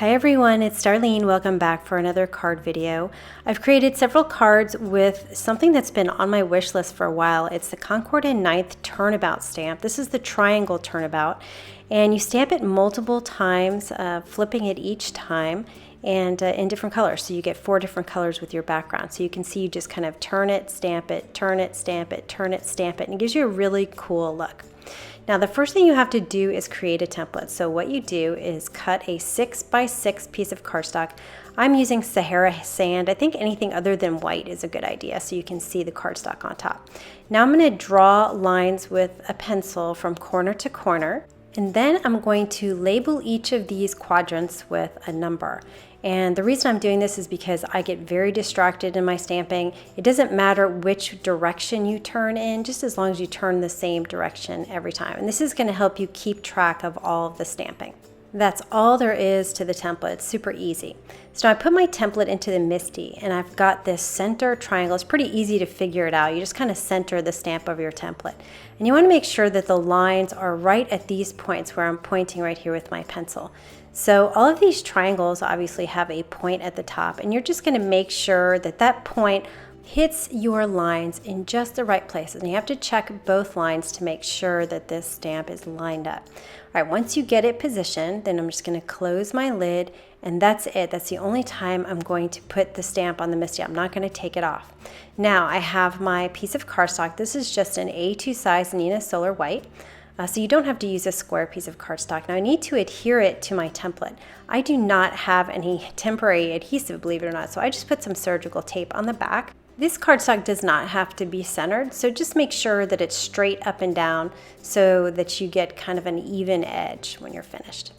Hi everyone, it's Darlene. Welcome back for another card video. I've created several cards with something that's been on my wish list for a while. It's the Concord and Ninth Turnabout stamp. This is the triangle turnabout, and you stamp it multiple times, flipping it each time, and in different colors. So you get 4 different colors with your background. So you can see you just kind of turn it, stamp it, turn it, stamp it, turn it, stamp it, and it gives you a really cool look. Now the first thing you have to do is create a template. So what you do is cut a 6x6 piece of cardstock. I'm using Sahara sand. I think anything other than white is a good idea so you can see the cardstock on top. Now I'm going to draw lines with a pencil from corner to corner, and then I'm going to label each of these quadrants with a number. And the reason I'm doing this is because I get very distracted in my stamping. It doesn't matter which direction you turn in, just as long as you turn the same direction every time. And this is going to help you keep track of all of the stamping. That's all there is to the template. It's super easy. So I put my template into the MISTI, and I've got this center triangle. It's pretty easy to figure it out. You just kind of center the stamp of your template. And you want to make sure that the lines are right at these points where I'm pointing right here with my pencil. So all of these triangles obviously have a point at the top, and you're just going to make sure that that point hits your lines in just the right places. And you have to check both lines to make sure that this stamp is lined up. All right, once you get it positioned, then I'm just going to close my lid, and that's it. That's the only time I'm going to put the stamp on the MISTI. I'm not going to take it off. Now I have my piece of cardstock. This is just an A2 size Nina Solar White. So you don't have to use a square piece of cardstock. Now I need to adhere it to my template. I do not have any temporary adhesive, believe it or not, so I just put some surgical tape on the back. This cardstock does not have to be centered, so just make sure that it's straight up and down so that you get kind of an even edge when you're finished.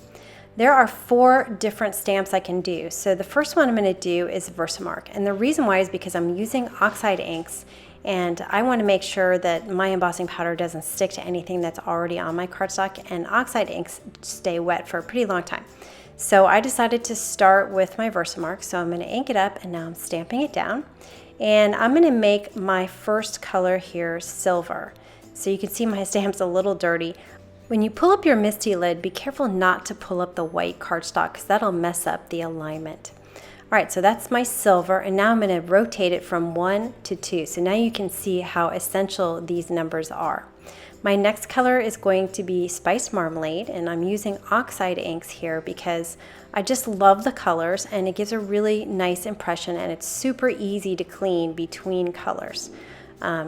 There are 4 different stamps I can do. So the first one I'm going to do is Versamark, and the reason why is because I'm using oxide inks, and I want to make sure that my embossing powder doesn't stick to anything that's already on my cardstock, and oxide inks stay wet for a pretty long time. So I decided to start with my Versamark, so I'm going to ink it up, and now I'm stamping it down. And I'm going to make my first color here silver. So you can see my stamp's a little dirty. When you pull up your MISTI lid, be careful not to pull up the white cardstock because that'll mess up the alignment. All right, so that's my silver, and now I'm going to rotate it from 1 to 2. So now you can see how essential these numbers are. My next color is going to be Spiced Marmalade, and I'm using oxide inks here because I just love the colors and it gives a really nice impression, and it's super easy to clean between colors.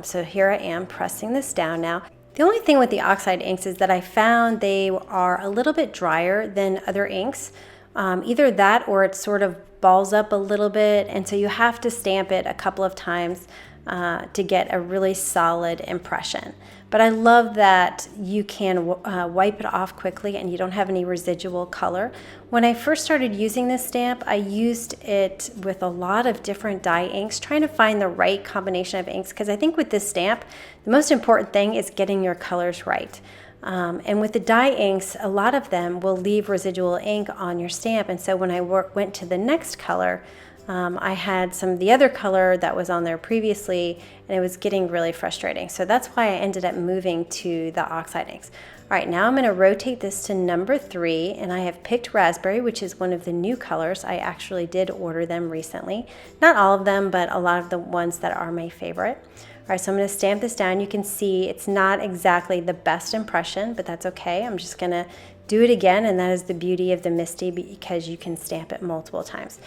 So here I am pressing this down now. The only thing with the oxide inks is that I found they are a little bit drier than other inks. Either that or it sort of balls up a little bit, and so you have to stamp it a couple of times to get a really solid impression. But I love that you can wipe it off quickly and you don't have any residual color. When I first started using this stamp, I used it with a lot of different dye inks, trying to find the right combination of inks, because I think with this stamp, the most important thing is getting your colors right. And with the dye inks, a lot of them will leave residual ink on your stamp, and so when I went to the next color, I had some of the other color that was on there previously, and it was getting really frustrating. So that's why I ended up moving to the oxide inks. All right, now I'm going to rotate this to number 3, and I have picked Raspberry, which is one of the new colors. I actually did order them recently. Not all of them, but a lot of the ones that are my favorite. All right, so I'm going to stamp this down. You can see it's not exactly the best impression, but that's okay. I'm just going to do it again, and that is the beauty of the MISTI because you can stamp it multiple times.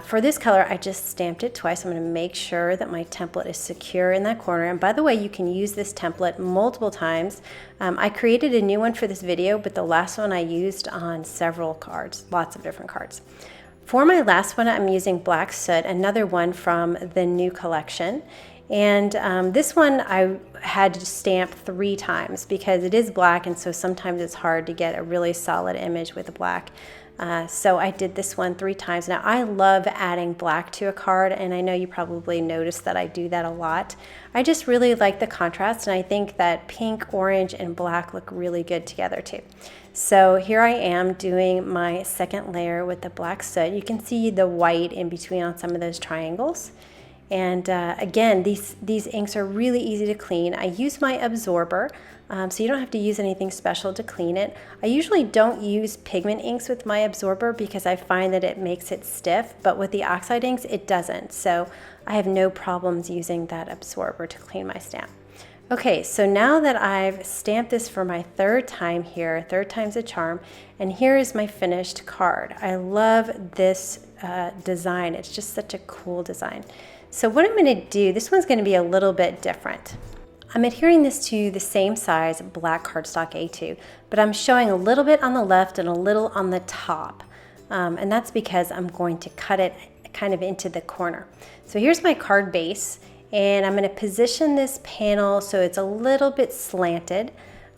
For this color, I just stamped it twice. I'm going to make sure that my template is secure in that corner. And by the way, you can use this template multiple times. I created a new one for this video, but the last one I used on several cards, lots of different cards. For my last one, I'm using Black Soot, another one from the new collection. And this one I had to stamp 3 times because it is black, and so sometimes it's hard to get a really solid image with the black. So I did this one 3 times. Now I love adding black to a card, and I know you probably noticed that I do that a lot. I just really like the contrast, and I think that pink, orange, and black look really good together too. So here I am doing my second layer with the Black Soot. You can see the white in between on some of those triangles. And again, these inks are really easy to clean. I use my absorber. so you don't have to use anything special to clean it. I usually don't use pigment inks with my absorber because I find that it makes it stiff, but with the oxide inks it doesn't, so I have no problems using that absorber to clean my stamp. Okay, so now that I've stamped this for my third time here, third time's a charm, and here is my finished card. I love this design. It's just such a cool design. So what I'm going to do, this one's going to be a little bit different. I'm adhering this to the same size black cardstock A2, but I'm showing a little bit on the left and a little on the top. And that's because I'm going to cut it kind of into the corner. So here's my card base. And I'm going to position this panel so it's a little bit slanted,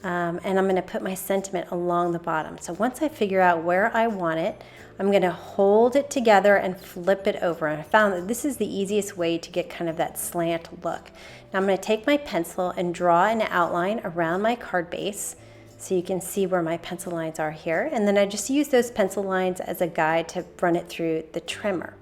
and I'm going to put my sentiment along the bottom. So once I figure out where I want it, I'm going to hold it together and flip it over. And I found that this is the easiest way to get kind of that slant look. Now I'm going to take my pencil and draw an outline around my card base so you can see where my pencil lines are here. And then I just use those pencil lines as a guide to run it through the trimmer,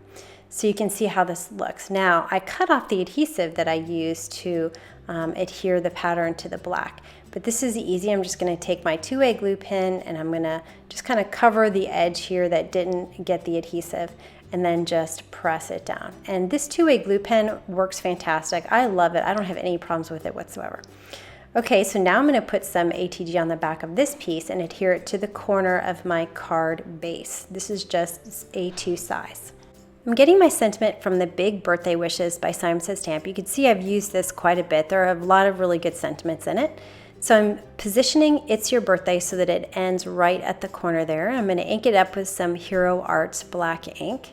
so you can see how this looks. Now, I cut off the adhesive that I used to adhere the pattern to the black, but this is easy. I'm just gonna take my 2-way glue pen and I'm gonna just kind of cover the edge here that didn't get the adhesive and then just press it down. And this 2-way glue pen works fantastic. I love it. I don't have any problems with it whatsoever. Okay, so now I'm gonna put some ATG on the back of this piece and adhere it to the corner of my card base. This is just A2 size. I'm getting my sentiment from the Big Birthday Wishes by Simon Says Stamp. You can see I've used this quite a bit. There are a lot of really good sentiments in it. So I'm positioning It's Your Birthday so that it ends right at the corner there. I'm going to ink it up with some Hero Arts black ink.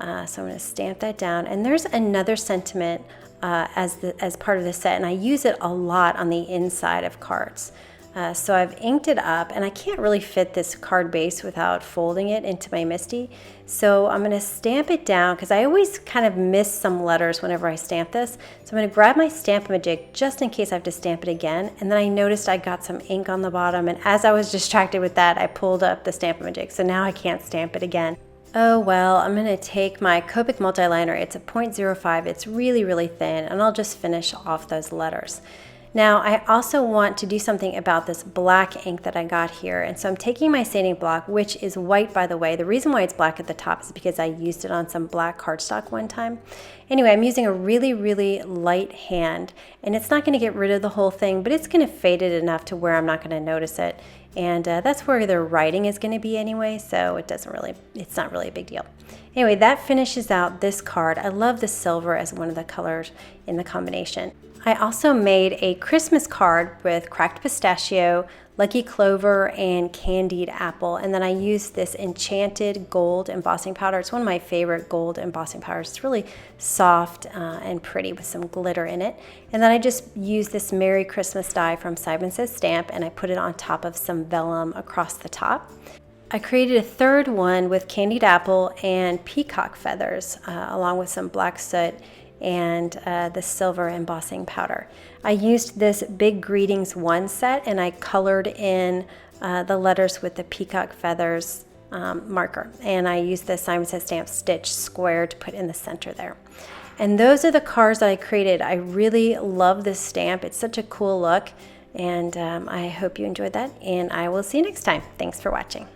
So I'm going to stamp that down. And there's another sentiment as part of the set, and I use it a lot on the inside of cards. So I've inked it up, and I can't really fit this card base without folding it into my MISTI. So I'm going to stamp it down because I always kind of miss some letters whenever I stamp this. So I'm going to grab my Stamp-A-Majig just in case I have to stamp it again. And then I noticed I got some ink on the bottom, and as I was distracted with that, I pulled up the Stamp-A-Majig. So now I can't stamp it again. Oh well, I'm going to take my Copic multiliner. It's a 0.05. It's really, really thin, and I'll just finish off those letters. Now I also want to do something about this black ink that I got here, and so I'm taking my sanding block, which is white by the way. The reason why it's black at the top is because I used it on some black cardstock one time. Anyway, I'm using a really, really light hand, and it's not going to get rid of the whole thing, but it's going to fade it enough to where I'm not going to notice it. And that's where the writing is going to be anyway, so it's not really a big deal. Anyway, that finishes out this card. I love the silver as one of the colors in the combination. I also made a Christmas card with cracked pistachio, lucky clover, and candied apple. And then I used this enchanted gold embossing powder. It's one of my favorite gold embossing powders. It's really soft and pretty with some glitter in it. And then I just used this Merry Christmas die from Simon Says Stamp, and I put it on top of some vellum across the top. I created a third one with candied apple and peacock feathers along with some black soot and the silver embossing powder. I used this Big Greetings 1 set, and I colored in the letters with the peacock feathers marker, and I used the Simon Says Stamp stitch square to put in the center there. And those are the cards that I created. I really love this stamp. It's such a cool look, and I hope you enjoyed that, and I will see you next time. Thanks for watching.